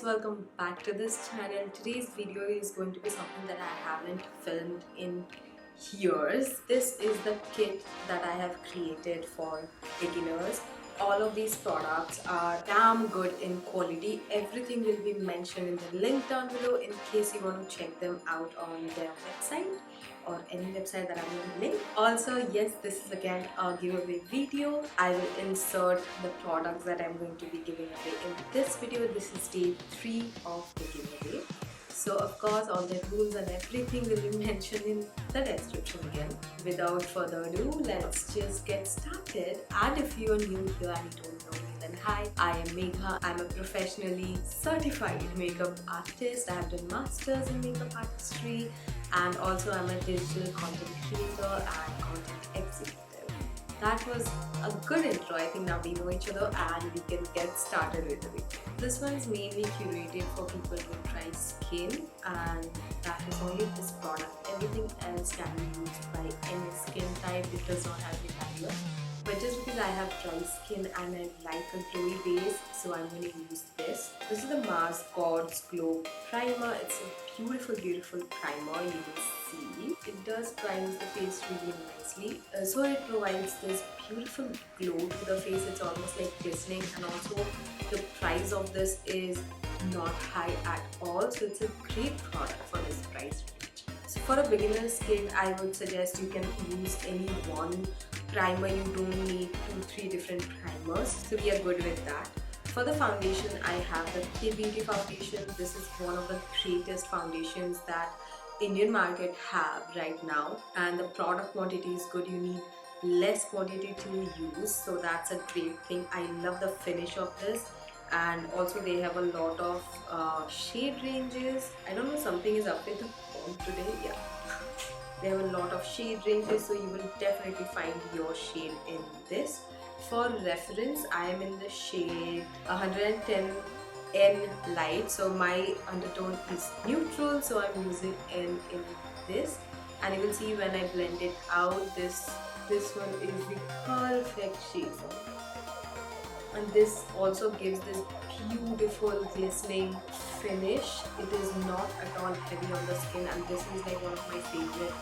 welcome back to this channel. Today's video is going to be something that I haven't filmed in years. This is the kit that I have created for beginners. All of these products are damn good in quality. Everything will be mentioned in the link down below in case you want to check them out on their website or any website that I'm going to link. Also, yes, this is again a giveaway video. I will insert the products that I'm going to be giving away in this video. This is day 3 of the giveaway. So of course all the rules and everything will be mentioned in the description again. Without further ado, let's just get started. And if you are new here and you don't know me, then hi, I am Megha. I'm a professionally certified makeup artist. I have done masters in makeup artistry and also I'm a digital content creator and content executive. That was a good intro. I think now we know each other and we can get started with the video. This one is mainly curated for people with dry skin, and that is only this product. Everything else can be used by any skin type. It does not have a barrier. But just because I have dry skin and I like a glowy base, so I'm going to use this. This is the Mars Gods Glow Primer. It's a beautiful primer, you will see. It does prime the face really nicely. So it provides this beautiful glow to the face. It's almost like glistening, and also the price of this is not high at all. So it's a great product for this price range. So for a beginner skin, I would suggest you can use any one primer. You don't need 2-3 different primers, so we are good with that. For the foundation, I have the K Beauty foundation. This is one of the greatest foundations that Indian market have right now, and the product quantity is good. You need less quantity to use, so that's a great thing. I love the finish of this, and also they have a lot of shade ranges. I don't know, something is up with the phone today. Yeah. They have a lot of shade ranges, so you will definitely find your shade in this. For reference, I am in the shade 110N light, so my undertone is neutral, so I'm using N in this. And you will see when I blend it out, this one is the perfect shade for me. And this also gives this beautiful glistening finish. It is not at all heavy on the skin, and this is like one of my favorite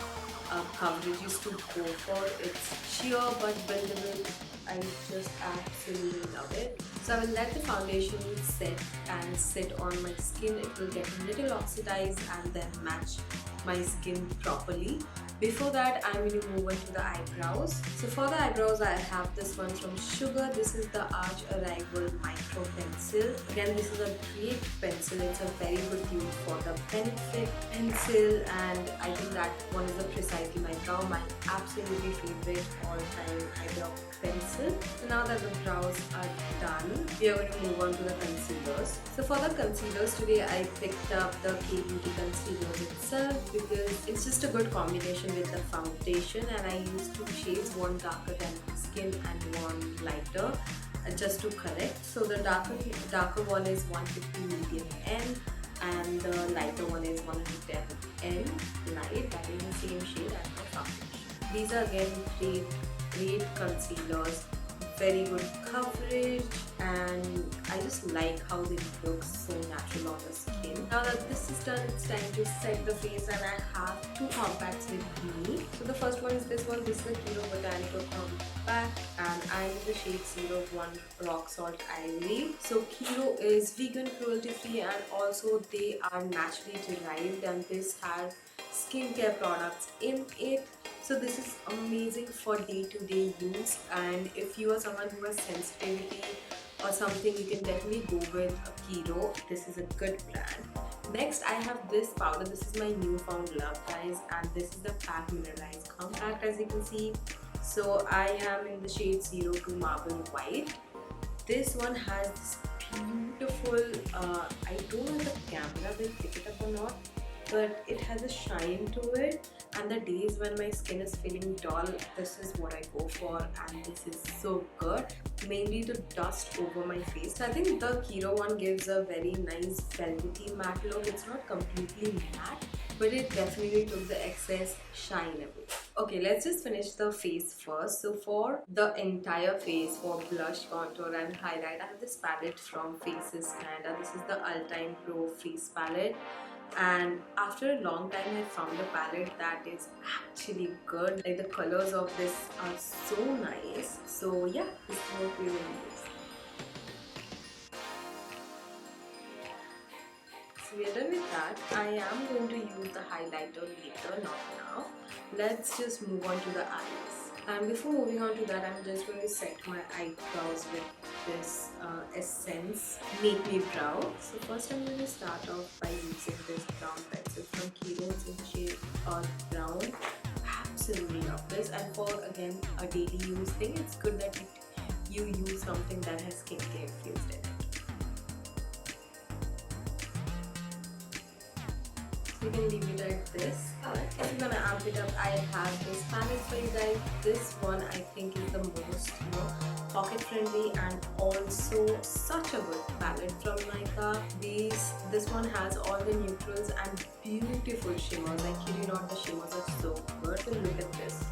coverages to go for. It's sheer but buildable. I just absolutely love it. So I will let the foundation set and sit on my skin. It will get a little oxidized and then match my skin properly. Before that, I'm going to move on to the eyebrows. So for the eyebrows, I have this one from Sugar. This is the Arch Arrival Micro Pencil. Again, this is a great pencil. It's a very good use for the Benefit pencil, and I think that one is a Precisely My Brow, my absolutely favorite all-time eyebrow pencil. So now that the brows are done, we are going to move on to the concealers. So for the concealers today, I picked up the K Beauty concealer itself because it's just a good combination with the foundation, and I used 2 shades, one darker than my skin and one lighter, just to correct. So the darker one is 150 medium N and the lighter one is 110 N light. That is the same shade as the foundation. These are again great concealers, very good coverage, and I just like how they look so natural on the skin. Now that this is done, it's time to set the face, and I have 2 compacts with me. So the first one is this one. This is the Kiro Botanical Compact, and I'm in the shade 01 Rock Salt Ivory. So Kiro is vegan, cruelty free, and also they are naturally derived, and this has skincare products in it. So this is amazing for day-to-day use, and if you are someone who has sensitivity or something, you can definitely go with a Kiro. This is a good brand. Next, I have this powder. This is my newfound love, guys, and this is the Pack Mineralized Compact, as you can see. So I am in the shade 02 Marble White. This one has this beautiful, I don't know if the camera will pick it up or not, but it has a shine to it, and the days when my skin is feeling dull, this is what I go for, and this is so good, mainly to dust over my face. So I think the Kiro one gives a very nice velvety matte look. It's not completely matte, but it definitely took the excess shine away. Okay, let's just finish the face first. So for the entire face, for blush, contour and highlight, I have this palette from Faces Canada. This is the Ultime Pro Freeze palette. And after a long time I found a palette that is actually good. Like the colors of this are so nice. So yeah, this is what we will use. So we are done with that. I am going to use the highlighter later, not now. Let's just move on to the eyes. And before moving on to that, I'm just going to set my eyebrows with this Essence Make Me Brow. So first I'm going to start off by using this brown pencil from Kiro. It's in the shade Brown. Absolutely love this. And for again a daily use thing, it's good that you use something that has skincare infused in it. You can leave it at this. If you're gonna amp it up, I have this palette for you guys. This one I think is the most, pocket friendly and also such a good palette from Nykaa. This one has all the neutrals and beautiful shimmers. I kid you not, the shimmers are so good. So look at this.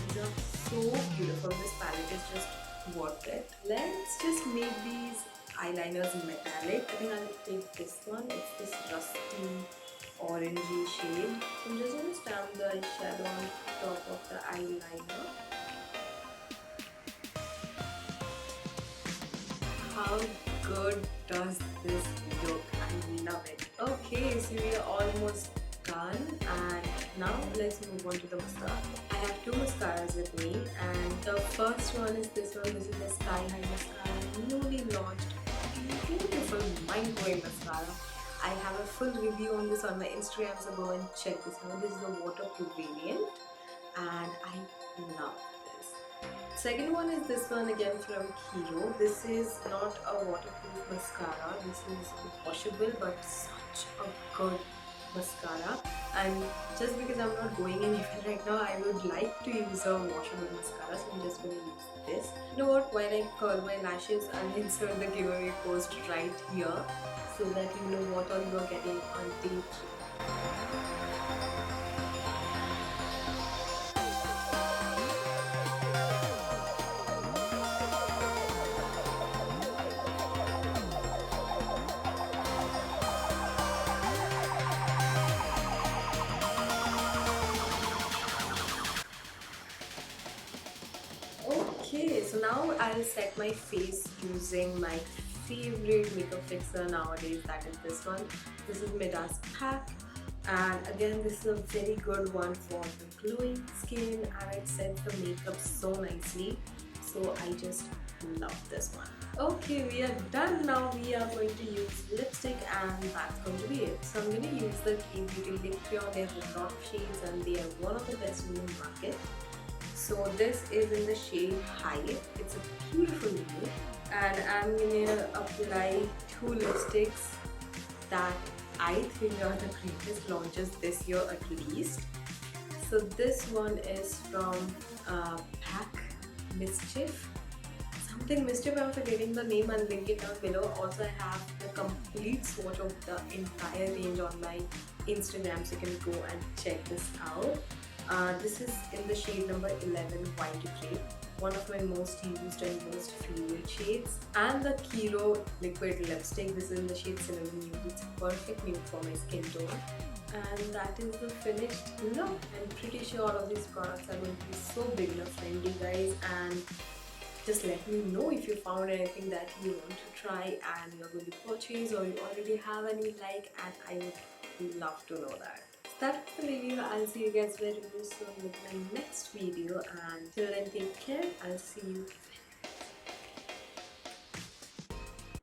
These are so beautiful. This palette is just worth it. Let's just make these eyeliners metallic. I think I'll take this one. It's this rusty orangey shade. I'm just going to stamp the eyeshadow on top of the eyeliner. How good does this look? I love it. Okay, so we are almost done, and now let's move on to the mascara. I have two mascaras with me, and the first one is this one. This is the Sky High Mascara, newly launched. Beautiful, mind-blowing mascara. I have a full review on this on my Instagram, so go and check this out. This is a waterproof variant and I love this. Second one is this one again from Kiro. This is not a waterproof mascara. This is washable but such a good mascara, and just because I'm not going anywhere right now, I would like to use a washable mascara, so I'm just going to use this. You know what, while I curl my lashes, I'll insert the giveaway post right here so that you know what all you are getting on day 3. Okay, so now I'll set my face using my favorite makeup fixer nowadays, that is this one. This is Midas Pack, and again this is a very good one for the glowing skin and it sets the makeup so nicely, so I just love this one. Okay, we are done now. We are going to use lipstick and that's going to be it. So I'm going to use the K-Beauty Lip Pure. They have a lot of shades and they are one of the best in the market. So this is in the shade Hype. It's a beautiful nude, and I'm gonna apply 2 lipsticks that I think are the greatest launches this year at least. So this one is from Pack Mischief. Something Mischief, I'm forgetting the name, I'll link it down below. Also I have the complete swatch of the entire range on my Instagram, so you can go and check this out. This is in the shade number 11 White Grape, one of my most used and most favorite shades. And the Kiro liquid lipstick, this is in the shade Cinnamon Nude. It's a perfect nude for my skin tone. And that is the finished look. I'm pretty sure all of these products are going to be so beginner friendly, guys, and just let me know if you found anything that you want to try and you're going to purchase, or you already have any like, and I would love to know that. That's the video. I'll see you guys very soon with my next video, and till then take care. I'll see you